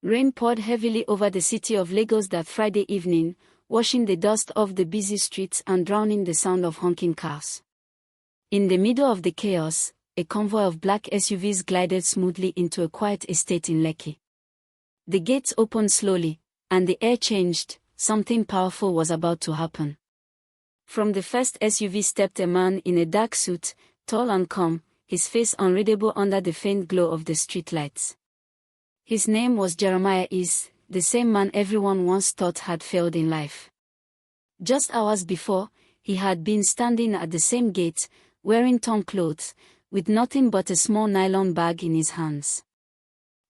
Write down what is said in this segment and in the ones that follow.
Rain poured heavily over the city of Lagos that Friday evening, washing the dust off the busy streets and drowning the sound of honking cars. In the middle of the chaos, a convoy of black SUVs glided smoothly into a quiet estate in Lekki. The gates opened slowly, and the air changed. Something powerful was about to happen. From the first SUV stepped a man in a dark suit, tall and calm, his face unreadable under the faint glow of the streetlights. His name was Jeremiah Is, the same man everyone once thought had failed in life. Just hours before, he had been standing at the same gate, wearing torn clothes, with nothing but a small nylon bag in his hands.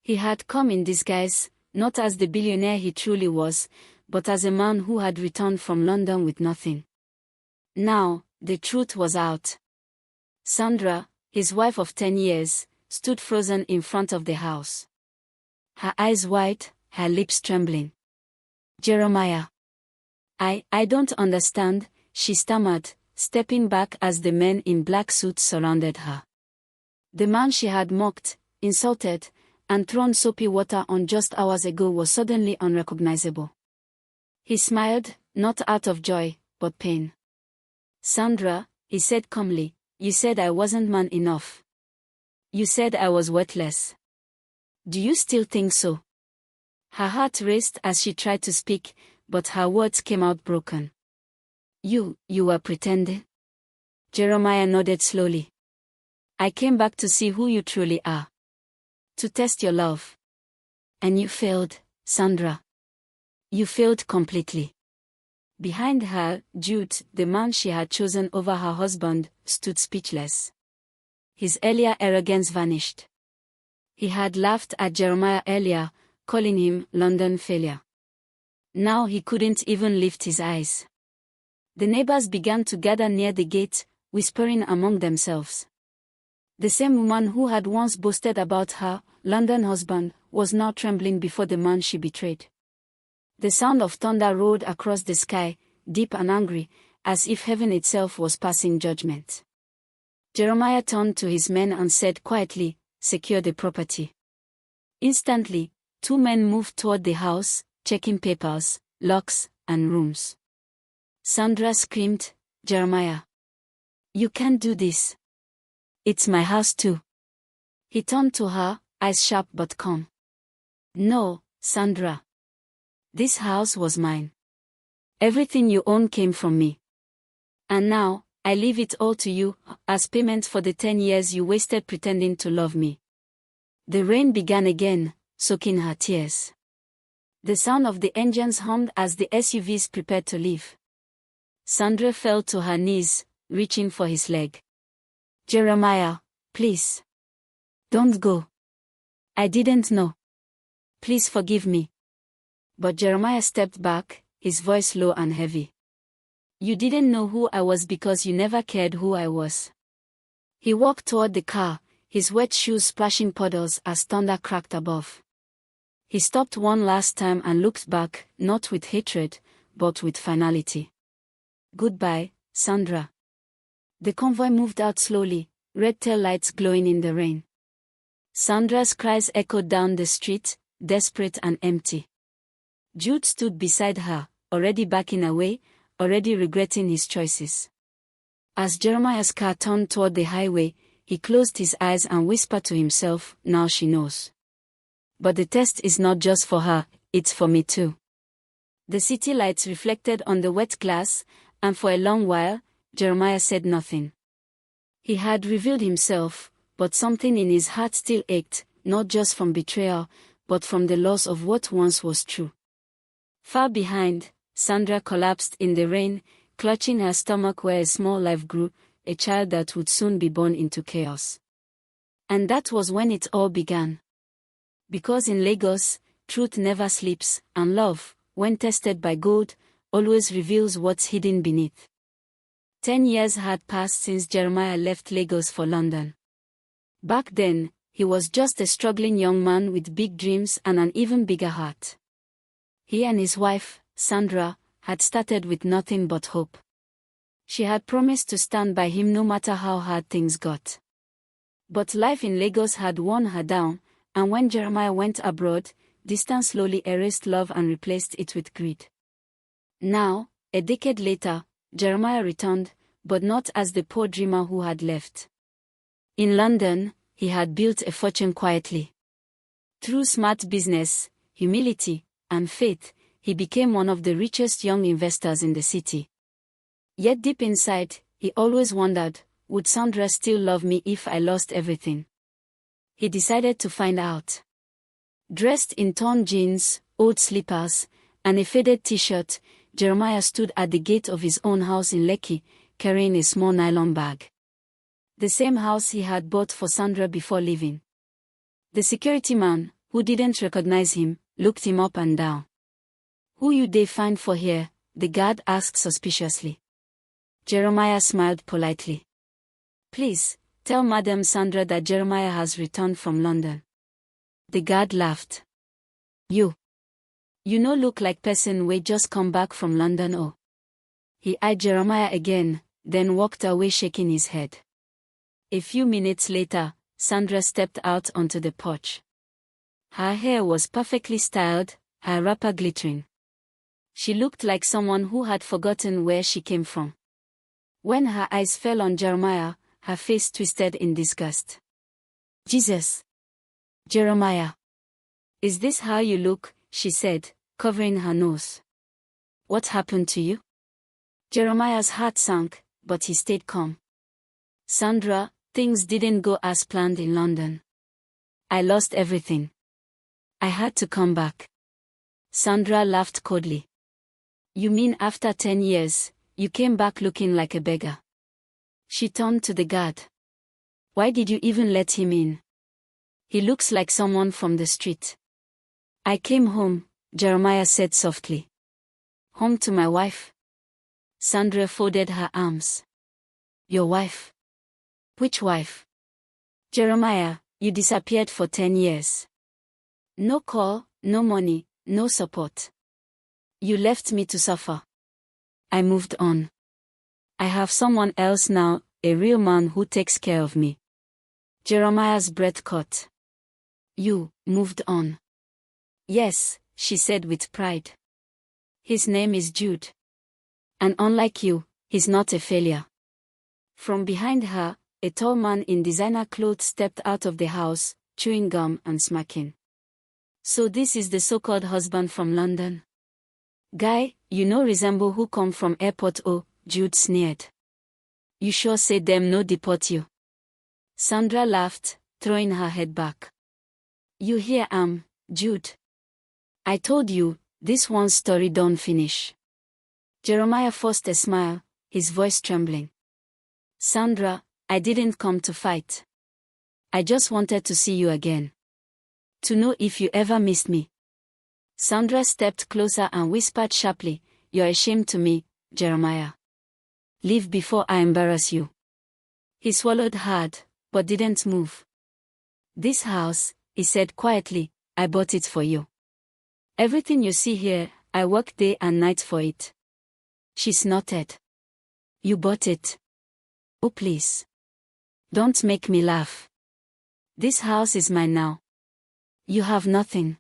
He had come in disguise, not as the billionaire he truly was, but as a man who had returned from London with nothing. Now, the truth was out. Sandra, his wife of 10 years, stood frozen in front of the house. Her eyes wide, her lips trembling. Jeremiah. I don't understand, she stammered, stepping back as the men in black suits surrounded her. The man she had mocked, insulted, and thrown soapy water on just hours ago was suddenly unrecognizable. He smiled, not out of joy, but pain. Sandra, he said calmly, you said I wasn't man enough. You said I was worthless. Do you still think so? Her heart raced as she tried to speak, but her words came out broken. You were pretending? Jeremiah nodded slowly. I came back to see who you truly are. To test your love. And you failed, Sandra. You failed completely. Behind her, Jude, the man she had chosen over her husband, stood speechless. His earlier arrogance vanished. He had laughed at Jeremiah earlier, calling him London failure. Now he couldn't even lift his eyes. The neighbors began to gather near the gate, whispering among themselves. The same woman who had once boasted about her London husband was now trembling before the man she betrayed. The sound of thunder roared across the sky, deep and angry, as if heaven itself was passing judgment. Jeremiah turned to his men and said quietly, secure the property. Instantly, 2 men moved toward the house, checking papers, locks, and rooms. Sandra screamed, Jeremiah. You can't do this. It's my house too. He turned to her, eyes sharp but calm. No, Sandra. This house was mine. Everything you own came from me. And now, I leave it all to you, as payment for the 10 years you wasted pretending to love me. The rain began again, soaking her tears. The sound of the engines hummed as the SUVs prepared to leave. Sandra fell to her knees, reaching for his leg. Jeremiah, please. Don't go. I didn't know. Please forgive me. But Jeremiah stepped back, his voice low and heavy. You didn't know who I was because you never cared who I was. He walked toward the car, his wet shoes splashing puddles as thunder cracked above. He stopped one last time and looked back, not with hatred, but with finality. Goodbye, Sandra. The convoy moved out slowly, red tail lights glowing in the rain. Sandra's cries echoed down the street, desperate and empty. Jude stood beside her, already backing away, already regretting his choices. As Jeremiah's car turned toward the highway, he closed his eyes and whispered to himself, now she knows. But the test is not just for her, it's for me too. The city lights reflected on the wet glass, and for a long while, Jeremiah said nothing. He had revealed himself, but something in his heart still ached, not just from betrayal, but from the loss of what once was true. Far behind, Sandra collapsed in the rain, clutching her stomach where a small life grew, a child that would soon be born into chaos. And that was when it all began. Because in Lagos, truth never sleeps, and love, when tested by gold, always reveals what's hidden beneath. 10 years had passed since Jeremiah left Lagos for London. Back then, he was just a struggling young man with big dreams and an even bigger heart. He and his wife, Sandra, had started with nothing but hope. She had promised to stand by him no matter how hard things got. But life in Lagos had worn her down, and when Jeremiah went abroad, distance slowly erased love and replaced it with greed. Now, a decade later, Jeremiah returned, but not as the poor dreamer who had left. In London, he had built a fortune quietly. Through smart business, humility, and faith, he became one of the richest young investors in the city. Yet deep inside, he always wondered, would Sandra still love me if I lost everything? He decided to find out. Dressed in torn jeans, old slippers, and a faded t-shirt, Jeremiah stood at the gate of his own house in Lekki, carrying a small nylon bag. The same house he had bought for Sandra before leaving. The security man, who didn't recognize him, looked him up and down. "Who you dey find for here?" the guard asked suspiciously. Jeremiah smiled politely. "Please, tell Madam Sandra that Jeremiah has returned from London." The guard laughed. You no look like person wey just come back from London, oh." He eyed Jeremiah again, then walked away shaking his head. A few minutes later, Sandra stepped out onto the porch. Her hair was perfectly styled, her wrapper glittering. She looked like someone who had forgotten where she came from. When her eyes fell on Jeremiah, her face twisted in disgust. "Jesus! Jeremiah! Is this how you look?" she said, covering her nose. "What happened to you?" Jeremiah's heart sank, but he stayed calm. "Sandra, things didn't go as planned in London. I lost everything. I had to come back." Sandra laughed coldly. "You mean after 10 years, you came back looking like a beggar?" She turned to the guard. "Why did you even let him in? He looks like someone from the street." "I came home," Jeremiah said softly. "Home to my wife." Sandra folded her arms. "Your wife? Which wife?" "Jeremiah, you disappeared for 10 years. No call, no money, no support. You left me to suffer. I moved on. I have someone else now, a real man who takes care of me." Jeremiah's breath caught. "You moved on?" "Yes," she said with pride. "His name is Jude. And unlike you, he's not a failure." From behind her, a tall man in designer clothes stepped out of the house, chewing gum and smacking. "So this is the so-called husband from London? Guy, you no resemble who come from airport, oh," Jude sneered. "You sure say them no deport you?" Sandra laughed, throwing her head back. "You here am, Jude. I told you, this one story don't finish." Jeremiah forced a smile, his voice trembling. "Sandra, I didn't come to fight. I just wanted to see you again. To know if you ever missed me." Sandra stepped closer and whispered sharply, "You're a shame to me, Jeremiah. Leave before I embarrass you." He swallowed hard, but didn't move. "This house," he said quietly, "I bought it for you. Everything you see here, I worked day and night for it." She snorted. "You bought it? Oh please. Don't make me laugh. This house is mine now. You have nothing."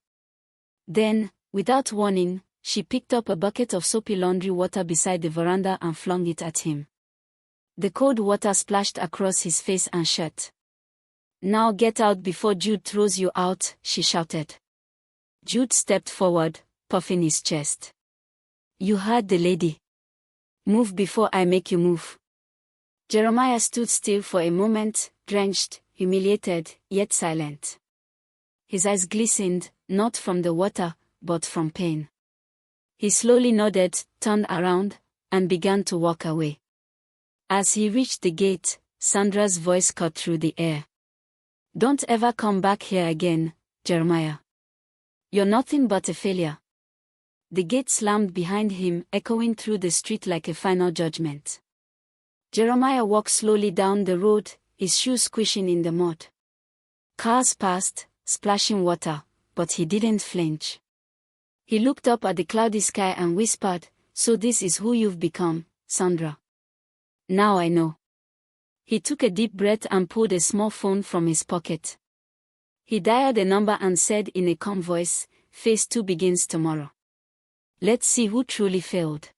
Then, without warning, she picked up a bucket of soapy laundry water beside the veranda and flung it at him. The cold water splashed across his face and shirt. "Now get out before Jude throws you out," she shouted. Jude stepped forward, puffing his chest. "You heard the lady. Move before I make you move." Jeremiah stood still for a moment, drenched, humiliated, yet silent. His eyes glistened, not from the water, but from pain. He slowly nodded, turned around, and began to walk away. As he reached the gate, Sandra's voice cut through the air. "Don't ever come back here again, Jeremiah. You're nothing but a failure." The gate slammed behind him, echoing through the street like a final judgment. Jeremiah walked slowly down the road, his shoes squishing in the mud. Cars passed, splashing water, but he didn't flinch. He looked up at the cloudy sky and whispered, "So this is who you've become, Sandra. Now I know." He took a deep breath and pulled a small phone from his pocket. He dialed a number and said in a calm voice, phase 2 begins tomorrow. Let's see who truly failed.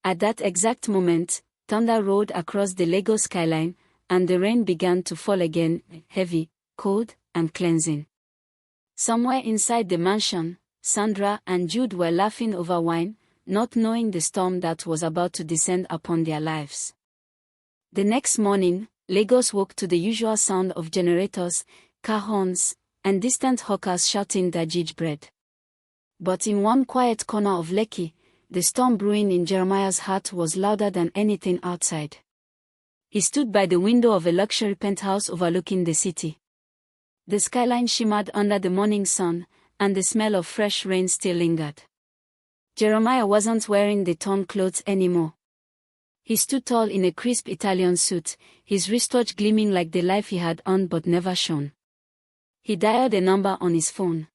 At that exact moment, thunder rolled across the Lego skyline, and the rain began to fall again, heavy, cold, and cleansing. Somewhere inside the mansion, Sandra and Jude were laughing over wine, not knowing the storm that was about to descend upon their lives. The next morning, Lagos woke to the usual sound of generators, car horns, and distant hawkers shouting their gingerbread. But in one quiet corner of Lekki, the storm brewing in Jeremiah's heart was louder than anything outside. He stood by the window of a luxury penthouse overlooking the city. The skyline shimmered under the morning sun, and the smell of fresh rain still lingered. Jeremiah wasn't wearing the torn clothes anymore. He stood tall in a crisp Italian suit, his wristwatch gleaming like the life he had earned but never shown. He dialed a number on his phone.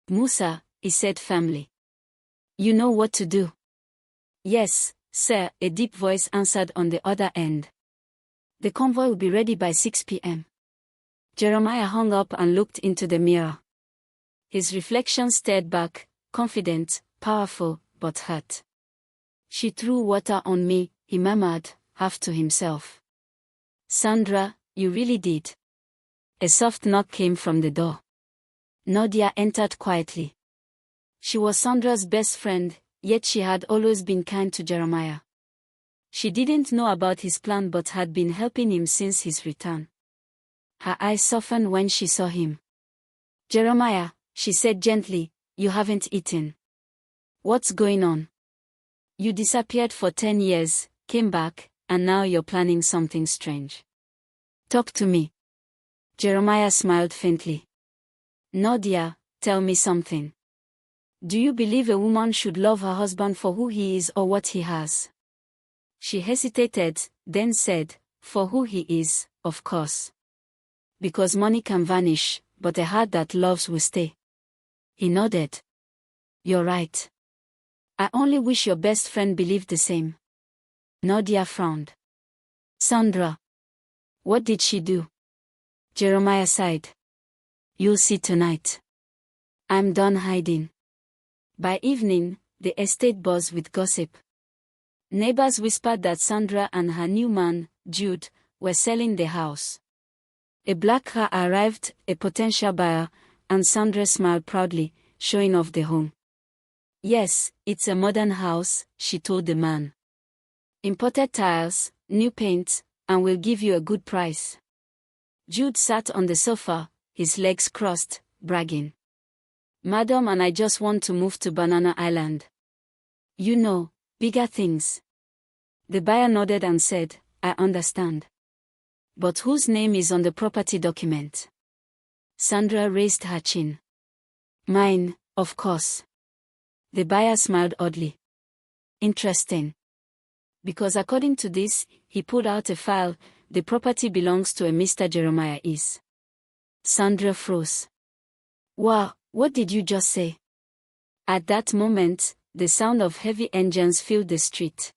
"Musa," he said firmly. "You know what to do." "Yes, sir," a deep voice answered on the other end. "The convoy will be ready by 6 p.m. Jeremiah hung up and looked into the mirror. His reflection stared back, confident, powerful, but hurt. "She threw water on me," he murmured, half to himself. "Sandra, you really did." A soft knock came from the door. Nadia entered quietly. She was Sandra's best friend, yet she had always been kind to Jeremiah. She didn't know about his plan but had been helping him since his return. Her eyes softened when she saw him. "Jeremiah," she said gently, "you haven't eaten. What's going on? You disappeared for 10 years, came back, and now you're planning something strange. Talk to me." Jeremiah smiled faintly. "Nadia, tell me something. Do you believe a woman should love her husband for who he is or what he has?" She hesitated, then said, "For who he is, of course. Because money can vanish, but a heart that loves will stay." He nodded. "You're right. I only wish your best friend believed the same." Nadia frowned. "Sandra. What did she do?" Jeremiah sighed. "You'll see tonight. I'm done hiding." By evening, the estate buzzed with gossip. Neighbors whispered that Sandra and her new man, Jude, were selling the house. A black car arrived, a potential buyer, and Sandra smiled proudly, showing off the home. "Yes, it's a modern house," she told the man. "Imported tiles, new paint, and we'll give you a good price." Jude sat on the sofa, his legs crossed, bragging. "Madam, and I just want to move to Banana Island. You know, bigger things." The buyer nodded and said, "I understand. But whose name is on the property document?" Sandra raised her chin. "Mine, of course." The buyer smiled oddly. "Interesting. Because according to this," he pulled out a file, "the property belongs to a Mr. Jeremiah is." Sandra froze. "Wow, what did you just say?" At that moment, the sound of heavy engines filled the street.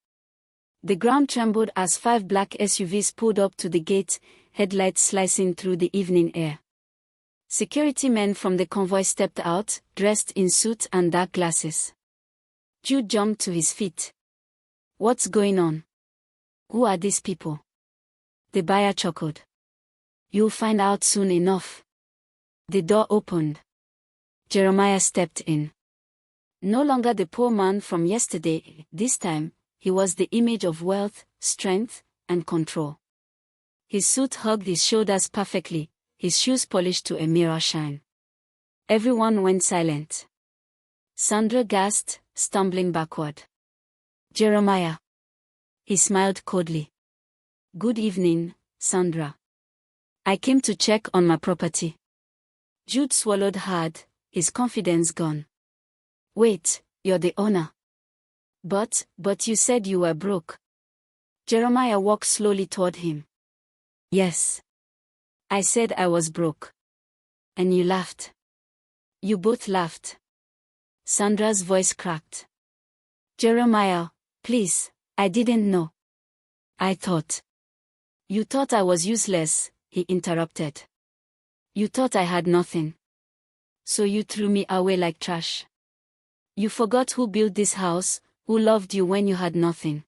The ground trembled as 5 black SUVs pulled up to the gate, headlights slicing through the evening air. Security men from the convoy stepped out, dressed in suits and dark glasses. Jude jumped to his feet. "What's going on? Who are these people?" The buyer chuckled. "You'll find out soon enough." The door opened. Jeremiah stepped in. No longer the poor man from yesterday, this time, he was the image of wealth, strength, and control. His suit hugged his shoulders perfectly, his shoes polished to a mirror shine. Everyone went silent. Sandra gasped, stumbling backward. "Jeremiah." He smiled coldly. "Good evening, Sandra. I came to check on my property." Jude swallowed hard, his confidence gone. "Wait, you're the owner. But you said you were broke." Jeremiah walked slowly toward him. "Yes. I said I was broke. And you laughed." "You both laughed." Sandra's voice cracked. "Jeremiah, please, I didn't know. I thought." "You thought I was useless," he interrupted. "You thought I had nothing. So you threw me away like trash. You forgot who built this house, who loved you when you had nothing.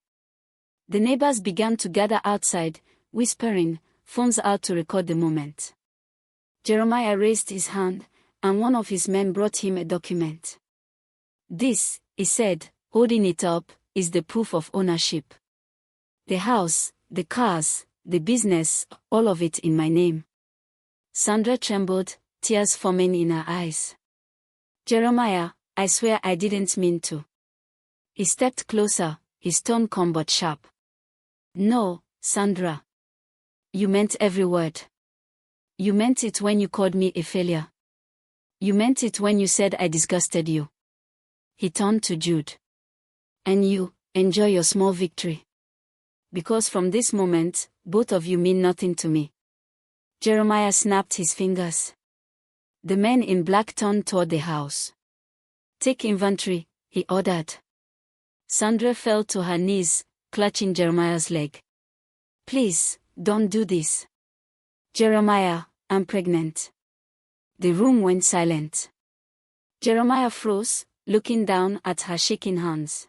The neighbors began to gather outside, whispering, phones out to record the moment. Jeremiah raised his hand, and one of his men brought him a document. This, he said, holding it up, is the proof of ownership. The house, the cars, the business, all of it in my name. Sandra trembled, tears forming in her eyes. Jeremiah, I swear I didn't mean to. He stepped closer, his tone calm but sharp. No, Sandra. You meant every word. You meant it when you called me a failure. You meant it when you said I disgusted you. He turned to Jude. And you, enjoy your small victory. Because from this moment, both of you mean nothing to me. Jeremiah snapped his fingers. The men in black turned toward the house. Take inventory, he ordered. Sandra fell to her knees, clutching Jeremiah's leg. Please, don't do this. Jeremiah, I'm pregnant. The room went silent. Jeremiah froze, looking down at her shaking hands.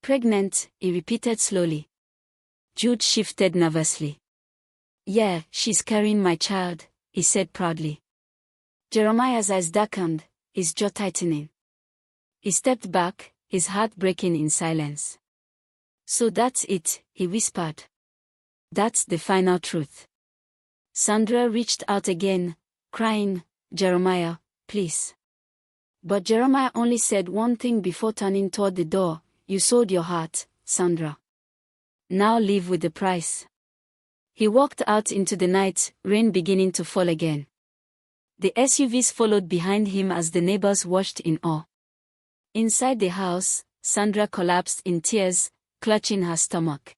Pregnant, he repeated slowly. Jude shifted nervously. Yeah, she's carrying my child, he said proudly. Jeremiah's eyes darkened, his jaw tightening. He stepped back, his heart breaking in silence. So that's it, he whispered. That's the final truth. Sandra reached out again, crying, Jeremiah, please. But Jeremiah only said one thing before turning toward the door. You sold your heart, Sandra. Now live with the price. He walked out into the night, rain beginning to fall again. The SUVs followed behind him as the neighbors watched in awe. Inside the house, Sandra collapsed in tears, clutching her stomach.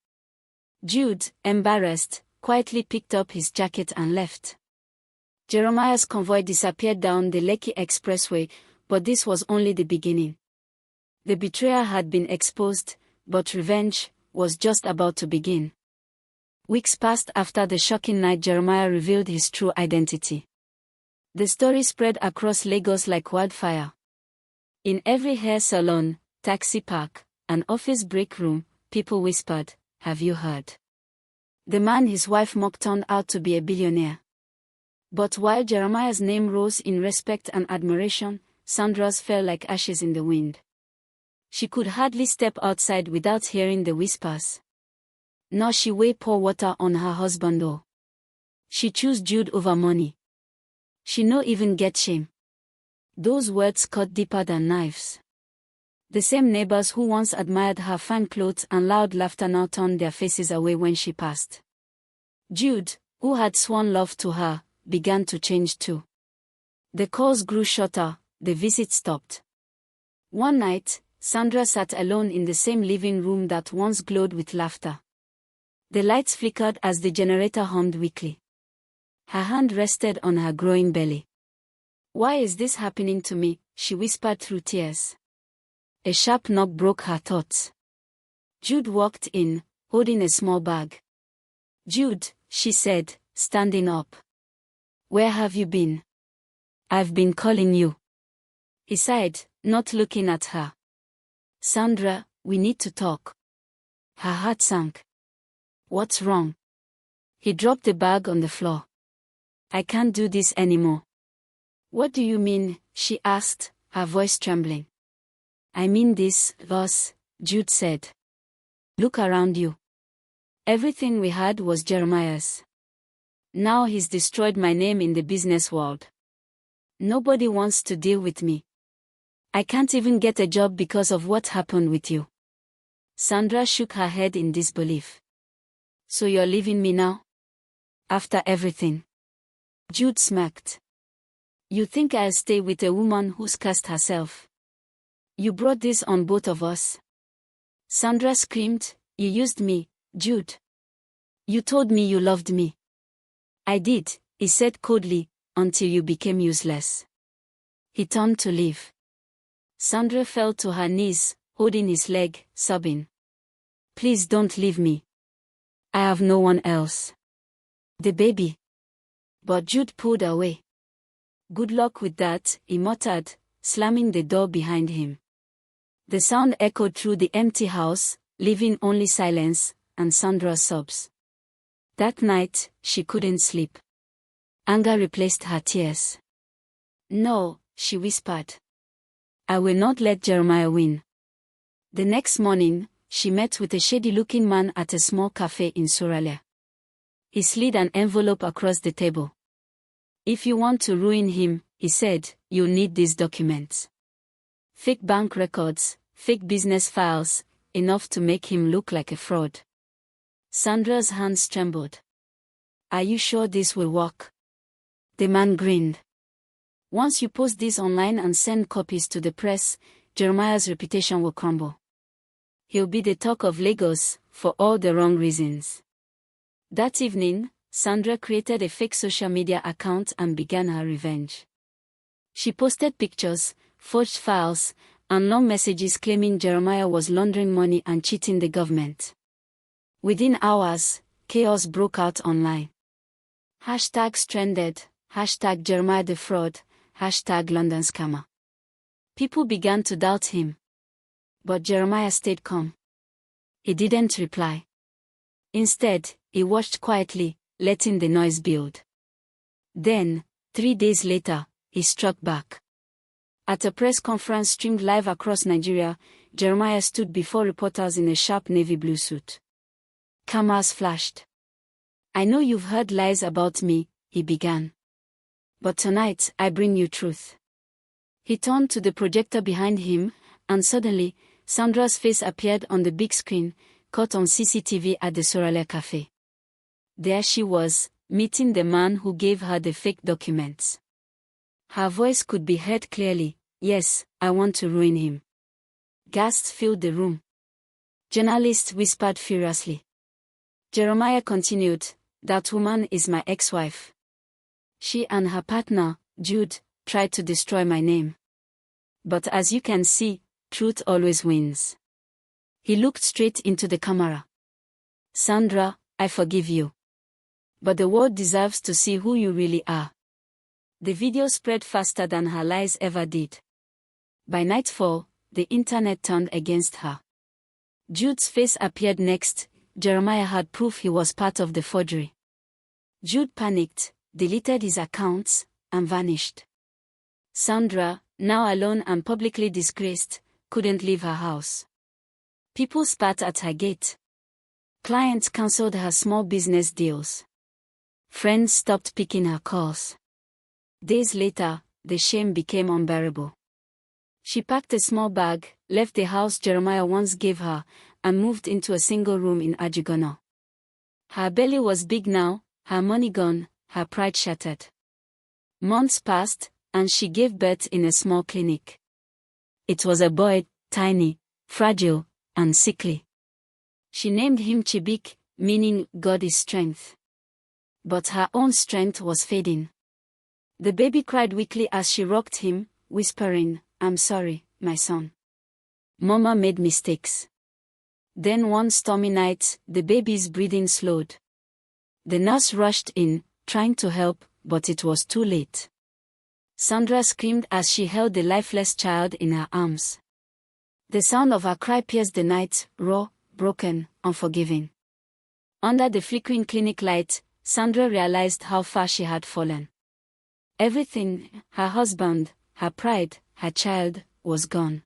Jude, embarrassed, quietly picked up his jacket and left. Jeremiah's convoy disappeared down the Lekki Expressway, but this was only the beginning. The betrayal had been exposed, but revenge was just about to begin. Weeks passed after the shocking night Jeremiah revealed his true identity. The story spread across Lagos like wildfire. In every hair salon, taxi park, and office break room, people whispered, have you heard? The man his wife mocked turned out to be a billionaire. But while Jeremiah's name rose in respect and admiration, Sandra's fell like ashes in the wind. She could hardly step outside without hearing the whispers. Nor she pour water on her husband or. She choose Jude over money. She no even get shame. Those words cut deeper than knives. The same neighbors who once admired her fine clothes and loud laughter now turned their faces away when she passed. Jude, who had sworn love to her, began to change too. The calls grew shorter, the visits stopped. One night, Sandra sat alone in the same living room that once glowed with laughter. The lights flickered as the generator hummed weakly. Her hand rested on her growing belly. Why is this happening to me? She whispered through tears. A sharp knock broke her thoughts. Jude walked in, holding a small bag. Jude, she said, standing up. Where have you been? I've been calling you. He sighed, not looking at her. Sandra, we need to talk. Her heart sank. What's wrong? He dropped the bag on the floor. I can't do this anymore. What do you mean? She asked, her voice trembling. I mean this, Ross, Jude said. Look around you. Everything we had was Jeremiah's. Now he's destroyed my name in the business world. Nobody wants to deal with me. I can't even get a job because of what happened with you. Sandra shook her head in disbelief. So you're leaving me now? After everything? Jude smirked. You think I'll stay with a woman who's cursed herself? You brought this on both of us. Sandra screamed, you used me, Jude. You told me you loved me. I did, he said coldly, until you became useless. He turned to leave. Sandra fell to her knees, holding his leg, sobbing. Please don't leave me. I have no one else. The baby. But Jude pulled away. Good luck with that, he muttered, slamming the door behind him. The sound echoed through the empty house, leaving only silence and Sandra's sobs. That night, she couldn't sleep. Anger replaced her tears. No, she whispered. I will not let Jeremiah win. The next morning, she met with a shady-looking man at a small cafe in Sorale. He slid an envelope across the table. If you want to ruin him, he said, you'll need these documents. Fake bank records, fake business files, enough to make him look like a fraud. Sandra's hands trembled. Are you sure this will work? The man grinned. Once you post this online and send copies to the press, Jeremiah's reputation will crumble. He'll be the talk of Lagos, for all the wrong reasons. That evening, Sandra created a fake social media account and began her revenge. She posted pictures, forged files, and long messages claiming Jeremiah was laundering money and cheating the government. Within hours, chaos broke out online. Hashtags trended, hashtag Jeremiah the fraud, hashtag London scammer. People began to doubt him. But Jeremiah stayed calm. He didn't reply. Instead, he watched quietly, letting the noise build. Then, 3 days later, he struck back. At a press conference streamed live across Nigeria, Jeremiah stood before reporters in a sharp navy blue suit. Cameras flashed. I know you've heard lies about me, he began. But tonight, I bring you truth. He turned to the projector behind him, and suddenly, Sandra's face appeared on the big screen, caught on CCTV at the Sorale Cafe. There she was, meeting the man who gave her the fake documents. Her voice could be heard clearly. Yes, I want to ruin him. Gasps filled the room. Journalists whispered furiously. Jeremiah continued, that woman is my ex-wife. She and her partner, Jude, tried to destroy my name. But as you can see, truth always wins. He looked straight into the camera. Sandra, I forgive you. But the world deserves to see who you really are. The video spread faster than her lies ever did. By nightfall, the internet turned against her. Jude's face appeared next. Jeremiah had proof he was part of the forgery. Jude panicked, deleted his accounts, and vanished. Sandra, now alone and publicly disgraced, couldn't leave her house. People spat at her gate. Clients cancelled her small business deals. Friends stopped picking her calls. Days later, the shame became unbearable. She packed a small bag, left the house Jeremiah once gave her, and moved into a single room in Ajugono. Her belly was big now, her money gone, her pride shattered. Months passed, and she gave birth in a small clinic. It was a boy, tiny, fragile, and sickly. She named him Chibik, meaning God is strength. But her own strength was fading. The baby cried weakly as she rocked him, whispering, I'm sorry, my son. Mama made mistakes. Then one stormy night, the baby's breathing slowed. The nurse rushed in, trying to help, but it was too late. Sandra screamed as she held the lifeless child in her arms. The sound of her cry pierced the night, raw, broken, unforgiving. Under the flickering clinic light, Sandra realized how far she had fallen. Everything, her husband, her pride, her child, was gone.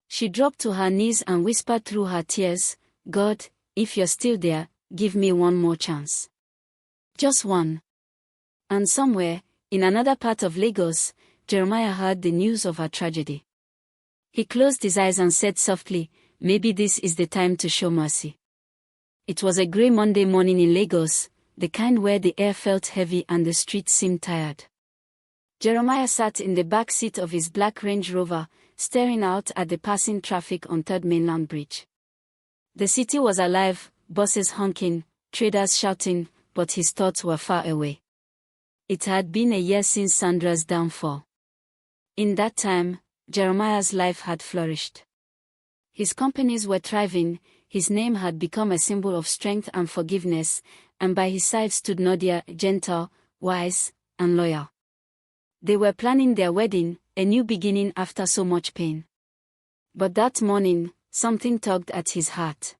She dropped to her knees and whispered through her tears, God, if you're still there, give me one more chance. Just one. And somewhere, in another part of Lagos, Jeremiah heard the news of her tragedy. He closed his eyes and said softly, maybe this is the time to show mercy. It was a grey Monday morning in Lagos, the kind where the air felt heavy and the streets seemed tired. Jeremiah sat in the back seat of his black Range Rover, staring out at the passing traffic on 3rd Mainland Bridge. The city was alive, buses honking, traders shouting, but his thoughts were far away. It had been a year since Sandra's downfall. In that time, Jeremiah's life had flourished. His companies were thriving, his name had become a symbol of strength and forgiveness, and by his side stood Nadia, gentle, wise, and loyal. They were planning their wedding, a new beginning after so much pain. But that morning, something tugged at his heart.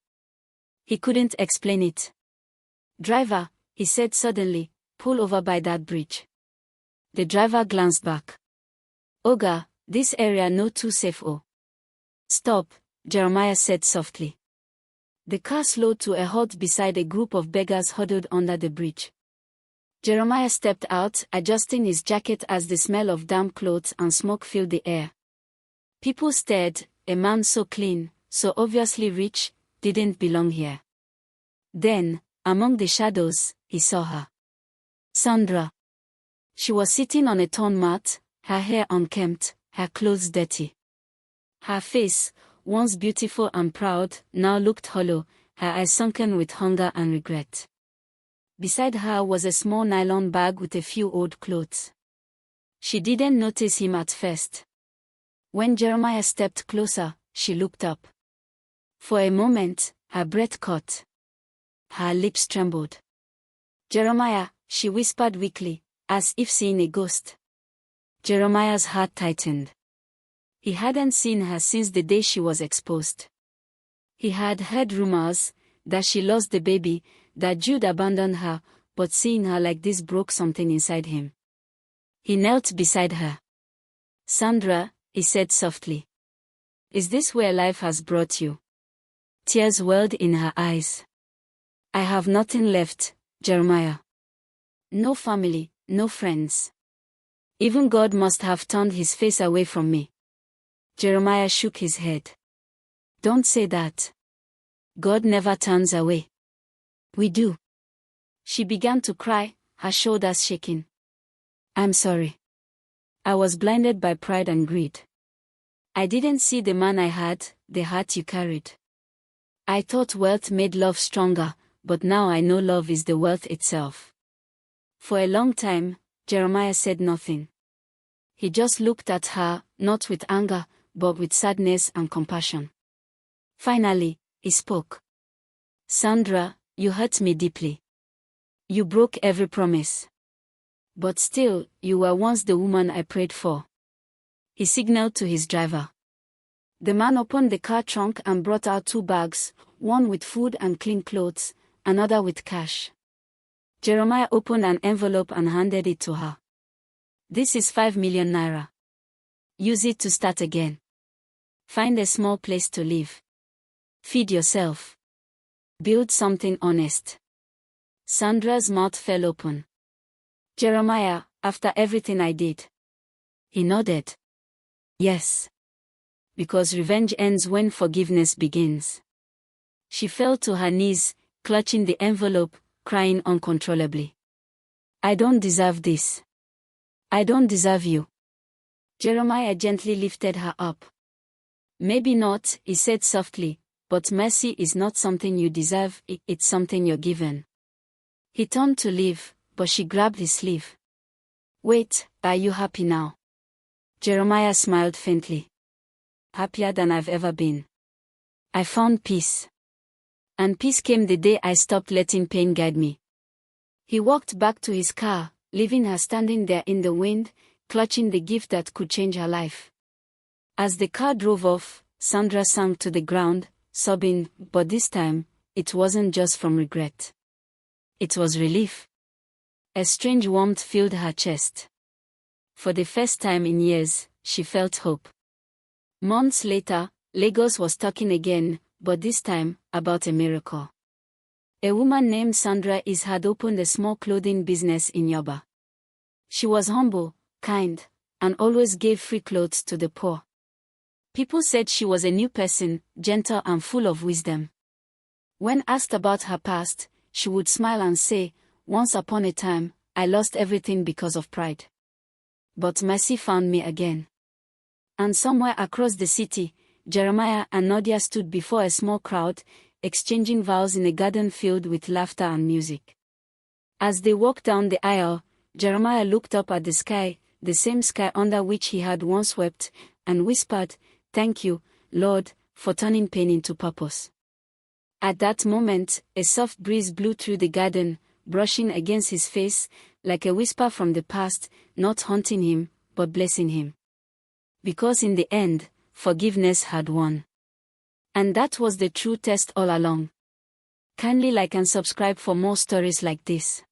He couldn't explain it. "Driver," he said suddenly, "pull over by that bridge." The driver glanced back. "Oga, this area no too safe oh." "Stop," Jeremiah said softly. The car slowed to a halt beside a group of beggars huddled under the bridge. Jeremiah stepped out, adjusting his jacket as the smell of damp clothes and smoke filled the air. People stared. A man so clean, so obviously rich, didn't belong here. Then, among the shadows, he saw her. Sandra. She was sitting on a torn mat, her hair unkempt, her clothes dirty. Her face, once beautiful and proud, now looked hollow, her eyes sunken with hunger and regret. Beside her was a small nylon bag with a few old clothes. She didn't notice him at first. When Jeremiah stepped closer, she looked up. For a moment, her breath caught. Her lips trembled. "Jeremiah," she whispered weakly, as if seeing a ghost. Jeremiah's heart tightened. He hadn't seen her since the day she was exposed. He had heard rumors that she lost the baby, that Jude abandoned her, but seeing her like this broke something inside him. He knelt beside her. "Sandra," he said softly. "Is this where life has brought you?" Tears welled in her eyes. "I have nothing left, Jeremiah. No family, no friends. Even God must have turned his face away from me." Jeremiah shook his head. "Don't say that. God never turns away. We do." She began to cry, her shoulders shaking. "I'm sorry. I was blinded by pride and greed. I didn't see the man I had, the heart you carried. I thought wealth made love stronger, but now I know love is the wealth itself." For a long time, Jeremiah said nothing. He just looked at her, not with anger, but with sadness and compassion. Finally, he spoke. "Sandra, you hurt me deeply. You broke every promise. But still, you were once the woman I prayed for." He signaled to his driver. The man opened the car trunk and brought out 2 bags, one with food and clean clothes, another with cash. Jeremiah opened an envelope and handed it to her. "This is 5 million naira. Use it to start again. Find a small place to live. Feed yourself. Build something honest." Sandra's mouth fell open. "Jeremiah, after everything I did?" He nodded. "Yes. Because revenge ends when forgiveness begins." She fell to her knees, clutching the envelope, crying uncontrollably. "I don't deserve this. I don't deserve you." Jeremiah gently lifted her up. "Maybe not," he said softly, "but mercy is not something you deserve, it's something you're given." He turned to leave, but she grabbed his sleeve. "Wait, are you happy now?" Jeremiah smiled faintly. "Happier than I've ever been. I found peace. And peace came the day I stopped letting pain guide me." He walked back to his car, leaving her standing there in the wind, clutching the gift that could change her life. As the car drove off, Sandra sank to the ground, sobbing, but this time, it wasn't just from regret. It was relief. A strange warmth filled her chest. For the first time in years, she felt hope. Months later, Lagos was talking again, but this time, about a miracle. A woman named Sandra had opened a small clothing business in Yoba. She was humble, kind, and always gave free clothes to the poor. People said she was a new person, gentle and full of wisdom. When asked about her past, she would smile and say, "Once upon a time, I lost everything because of pride. But mercy found me again." And somewhere across the city, Jeremiah and Nadia stood before a small crowd, exchanging vows in a garden filled with laughter and music. As they walked down the aisle, Jeremiah looked up at the sky, the same sky under which he had once wept, and whispered, "Thank you, Lord, for turning pain into purpose." At that moment, a soft breeze blew through the garden, brushing against his face, like a whisper from the past, not haunting him, but blessing him. Because in the end, forgiveness had won. And that was the true test all along. Kindly like and subscribe for more stories like this.